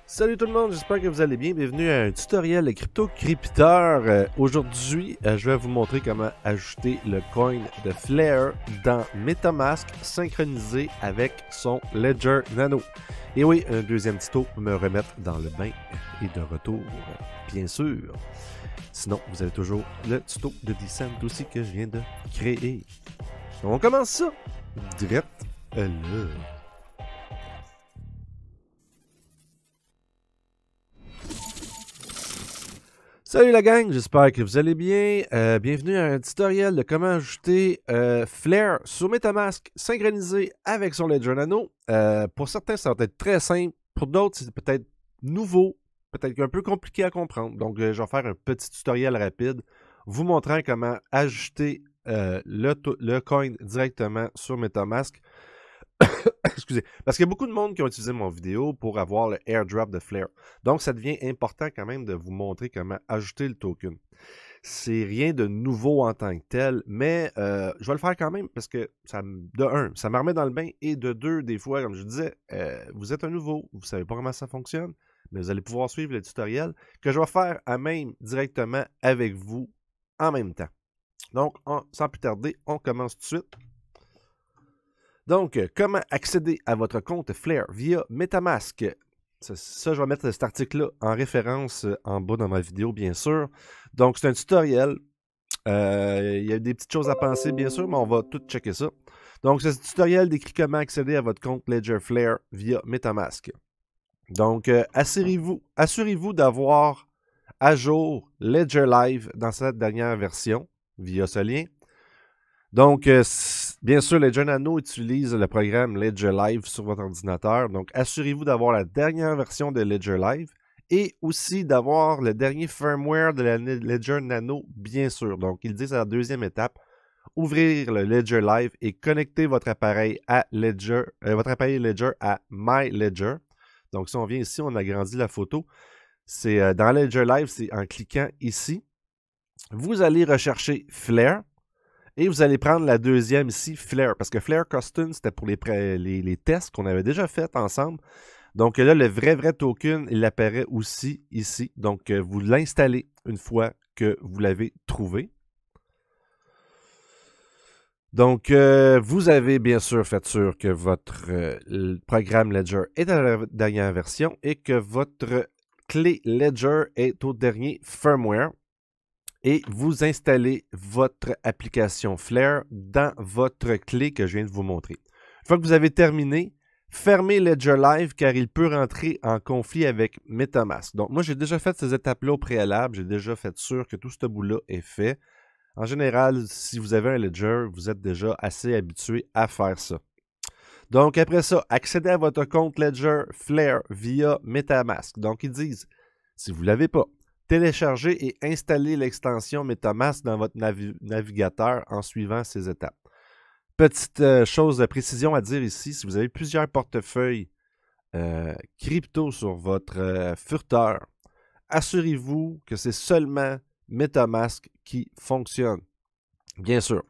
Salut tout le monde, j'espère que vous allez bien. Bienvenue à un tutoriel de CryptoCrypteur. Aujourd'hui, je vais vous montrer comment ajouter le coin de Flare dans MetaMask synchronisé avec son Ledger Nano. Et oui, un deuxième tuto pour me remettre dans le bain et de retour, bien sûr. Sinon, vous avez toujours le tuto de Descent aussi que je viens de créer. Donc, on commence ça direct là. Salut la gang, j'espère que vous allez bien. Bienvenue à un tutoriel de comment ajouter Flare sur MetaMask synchronisé avec son Ledger Nano. Pour certains, ça va être très simple. Pour d'autres, c'est peut-être nouveau, peut-être un peu compliqué à comprendre. Donc, je vais faire un petit tutoriel rapide vous montrant comment ajouter le coin directement sur MetaMask. Excusez. Parce qu'il y a beaucoup de monde qui ont utilisé mon vidéo pour avoir le airdrop de Flare. Donc, ça devient important quand même de vous montrer comment ajouter le token. C'est rien de nouveau en tant que tel, mais je vais le faire quand même parce que, de un, ça me remet dans le bain, et de deux, des fois, comme je disais, vous êtes un nouveau, vous ne savez pas comment ça fonctionne, mais vous allez pouvoir suivre le tutoriel que je vais faire à même directement avec vous en même temps. Donc, sans plus tarder, on commence tout de suite. Donc, comment accéder à votre compte Flare via MetaMask? Ça, je vais mettre cet article-là en référence en bas dans ma vidéo, bien sûr. Donc, c'est un tutoriel. Il y a des petites choses à penser, bien sûr, mais on va tout checker ça. Donc, ce tutoriel décrit comment accéder à votre compte Ledger Flare via MetaMask. Donc, assurez-vous d'avoir à jour Ledger Live dans cette dernière version via ce lien. Donc, bien sûr, Ledger Nano utilise le programme Ledger Live sur votre ordinateur. Donc, assurez-vous d'avoir la dernière version de Ledger Live et aussi d'avoir le dernier firmware de la Ledger Nano, bien sûr. Donc, ils disent à la deuxième étape, ouvrir le Ledger Live et connecter votre appareil à Ledger, à My Ledger. Donc, si on vient ici, on agrandit la photo. C'est dans Ledger Live, c'est en cliquant ici. Vous allez rechercher Flare. Et vous allez prendre la deuxième ici, Flare, parce que Flare Custom, c'était pour les tests qu'on avait déjà fait ensemble. Donc là, le vrai token, il apparaît aussi ici. Donc, vous l'installez une fois que vous l'avez trouvé. Donc, vous avez bien sûr fait sûr que votre programme Ledger est à la dernière version et que votre clé Ledger est au dernier firmware. Et vous installez votre application Flare dans votre clé que je viens de vous montrer. Une fois que vous avez terminé, fermez Ledger Live car il peut rentrer en conflit avec MetaMask. Donc moi, j'ai déjà fait ces étapes-là au préalable. J'ai déjà fait sûr que tout ce bout-là est fait. En général, si vous avez un Ledger, vous êtes déjà assez habitué à faire ça. Donc après ça, accédez à votre compte Ledger Flare via MetaMask. Donc ils disent, si vous ne l'avez pas, téléchargez et installez l'extension MetaMask dans votre navigateur en suivant ces étapes. Petite chose de précision à dire ici, si vous avez plusieurs portefeuilles crypto sur votre furteur, assurez-vous que c'est seulement MetaMask qui fonctionne. Bien sûr.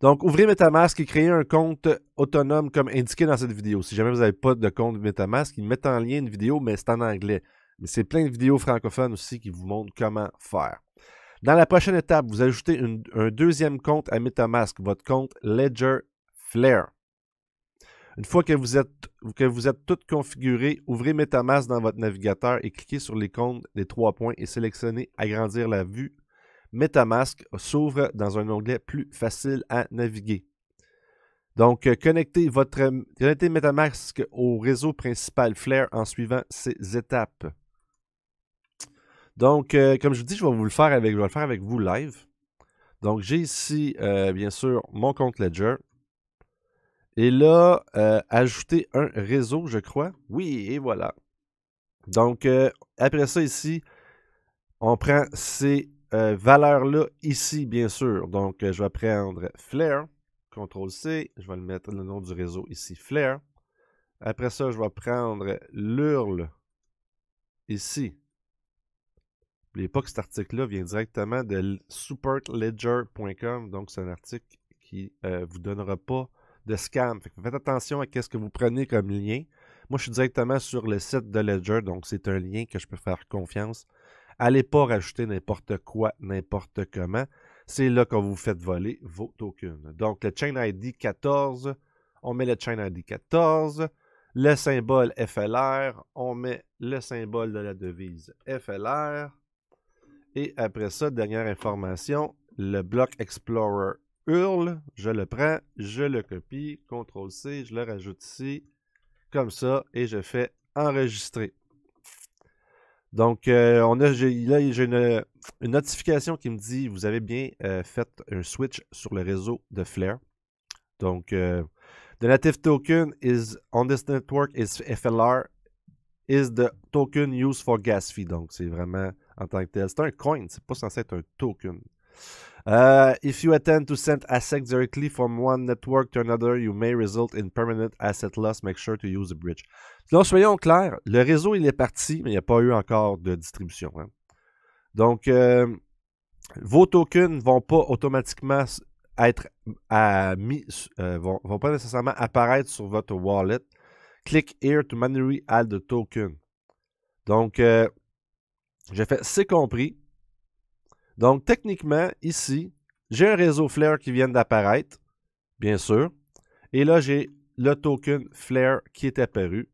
Donc, ouvrez MetaMask et créez un compte autonome comme indiqué dans cette vidéo. Si jamais vous n'avez pas de compte MetaMask, ils mettent en lien une vidéo, mais c'est en anglais. Mais c'est plein de vidéos francophones aussi qui vous montrent comment faire. Dans la prochaine étape, vous ajoutez un deuxième compte à MetaMask, votre compte Ledger Flare. Une fois que vous êtes tout configuré, ouvrez MetaMask dans votre navigateur et cliquez sur l'icône des 3 points et sélectionnez Agrandir la vue. MetaMask s'ouvre dans un onglet plus facile à naviguer. Donc, connectez MetaMask au réseau principal Flare en suivant ces étapes. Donc, comme je vous dis, je vais le faire avec vous live. Donc, j'ai ici, bien sûr, mon compte Ledger. Et là, ajouter un réseau, je crois. Oui, et voilà. Donc, après ça, ici, on prend ces valeurs-là ici, bien sûr. Donc, je vais prendre Flare, CTRL-C, je vais le mettre le nom du réseau ici, Flare. Après ça, je vais prendre l'URL ici. N'oubliez pas que cet article-là vient directement de supportledger.com. Donc, c'est un article qui ne vous donnera pas de scam. Faites attention à ce que vous prenez comme lien. Moi, je suis directement sur le site de Ledger, donc c'est un lien que je peux faire confiance. Allez pas rajouter n'importe quoi, n'importe comment. C'est là qu'on vous fait voler vos tokens. Donc, le Chain ID 14, on met le Chain ID 14. Le symbole FLR, on met le symbole de la devise FLR. Et après ça, dernière information, le bloc Explorer URL, je le prends, je le copie, CTRL-C, je le rajoute ici, comme ça, et je fais enregistrer. Donc, j'ai une notification qui me dit, vous avez bien fait un switch sur le réseau de Flare. Donc, the native token is on this network is FLR, is the token used for gas fee. Donc, c'est vraiment en tant que tel. C'est un coin, c'est pas censé être un token. If you attempt to send assets directly from one network to another, you may result in permanent asset loss. Make sure to use a bridge. Donc, soyons clairs, le réseau, il est parti, mais il n'y a pas eu encore de distribution. Hein. Donc, vos tokens ne vont pas automatiquement être vont pas nécessairement apparaître sur votre wallet. Click here to manually add the token. Donc, j'ai fait c'est compris. Donc, techniquement, ici, j'ai un réseau Flare qui vient d'apparaître, bien sûr. Et là, j'ai le token Flare qui est apparu.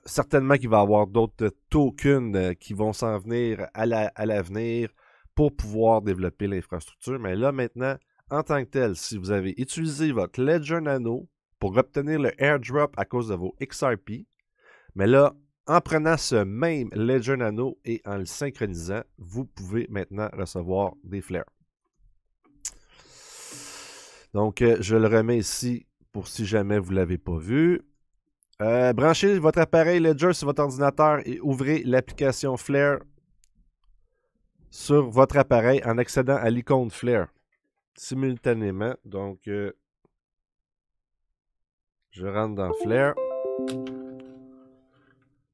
Certainement qu'il va y avoir d'autres tokens qui vont s'en venir à l'avenir pour pouvoir développer l'infrastructure. Mais là, maintenant, en tant que tel, si vous avez utilisé votre Ledger Nano pour obtenir le airdrop à cause de vos XRP, mais là, en prenant ce même Ledger Nano et en le synchronisant, vous pouvez maintenant recevoir des flares. Donc, je le remets ici pour si jamais vous ne l'avez pas vu. Branchez votre appareil Ledger sur votre ordinateur et ouvrez l'application Flare sur votre appareil en accédant à l'icône Flare simultanément. Donc, je rentre dans Flare.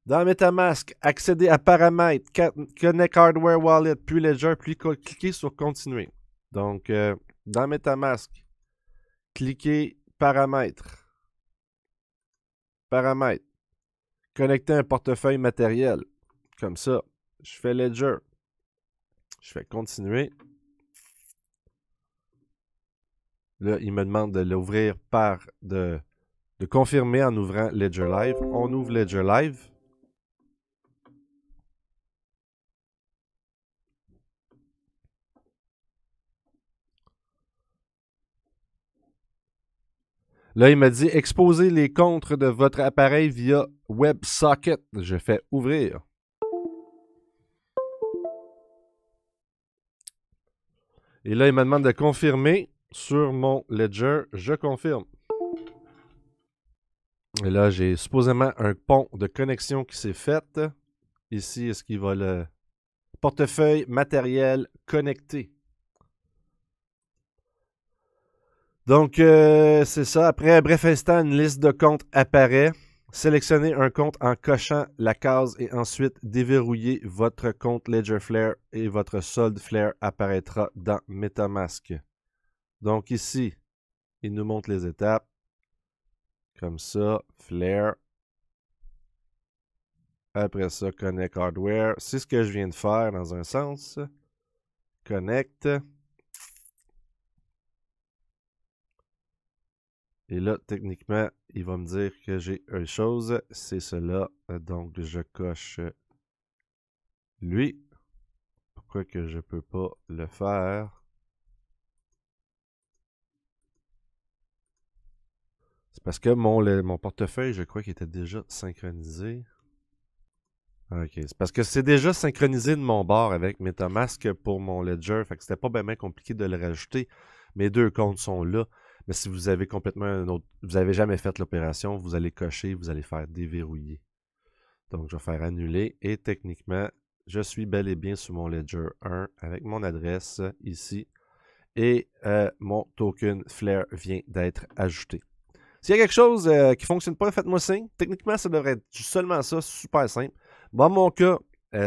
Dans MetaMask, accédez à Paramètres, Connect Hardware Wallet, puis Ledger, puis cliquez sur Continuer. Donc, dans MetaMask, cliquez Paramètres. Paramètres. Connecter un portefeuille matériel. Comme ça. Je fais Ledger. Je fais Continuer. Là, il me demande de l'ouvrir de confirmer en ouvrant Ledger Live. On ouvre Ledger Live. Là, il m'a dit « Exposez les contres de votre appareil via WebSocket ». Je fais « Ouvrir ». Et là, il me demande de confirmer sur mon Ledger. Je confirme. Et là, j'ai supposément un pont de connexion qui s'est fait. Ici, est-ce qu'il va le portefeuille matériel connecté. Donc, c'est ça. Après un bref instant, une liste de comptes apparaît. Sélectionnez un compte en cochant la case et ensuite déverrouillez votre compte Ledger Flare et votre solde Flare apparaîtra dans MetaMask. Donc ici, il nous montre les étapes. Comme ça, Flare. Après ça, Connect Hardware. C'est ce que je viens de faire dans un sens. Connect. Et là, techniquement, il va me dire que j'ai une chose, c'est cela. Donc, je coche lui. Pourquoi que je ne peux pas le faire? C'est parce que mon portefeuille, je crois qu'il était déjà synchronisé. Ok, c'est parce que c'est déjà synchronisé de mon bord avec MetaMask pour mon Ledger. Fait que c'était pas bien compliqué de le rajouter. Mes deux comptes sont là. Mais si vous avez complètement un autre, vous n'avez jamais fait l'opération, vous allez cocher, vous allez faire déverrouiller. Donc, je vais faire annuler et techniquement, je suis bel et bien sur mon Ledger 1 avec mon adresse ici et mon token Flare vient d'être ajouté. S'il y a quelque chose qui ne fonctionne pas, faites-moi signe. Techniquement, ça devrait être seulement ça, super simple. Dans mon cas,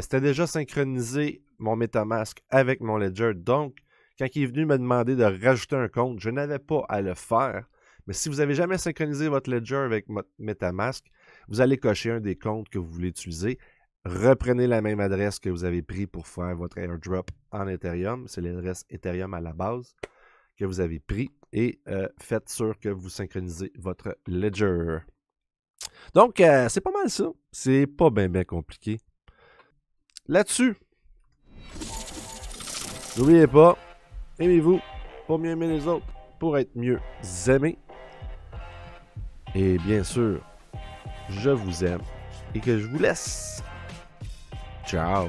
c'était déjà synchronisé mon MetaMask avec mon Ledger, donc quand il est venu me demander de rajouter un compte, je n'avais pas à le faire. Mais si vous n'avez jamais synchronisé votre Ledger avec votre MetaMask, Vous allez cocher un des comptes que vous voulez utiliser. Reprenez la même adresse que vous avez pris pour faire votre airdrop en Ethereum. C'est l'adresse Ethereum à la base que vous avez pris. Et faites sûr que vous synchronisez votre ledger. Donc, c'est pas mal ça. C'est pas bien compliqué. Là-dessus, n'oubliez pas, aimez-vous pour mieux aimer les autres, pour être mieux aimés. Et bien sûr, je vous aime et que je vous laisse. Ciao!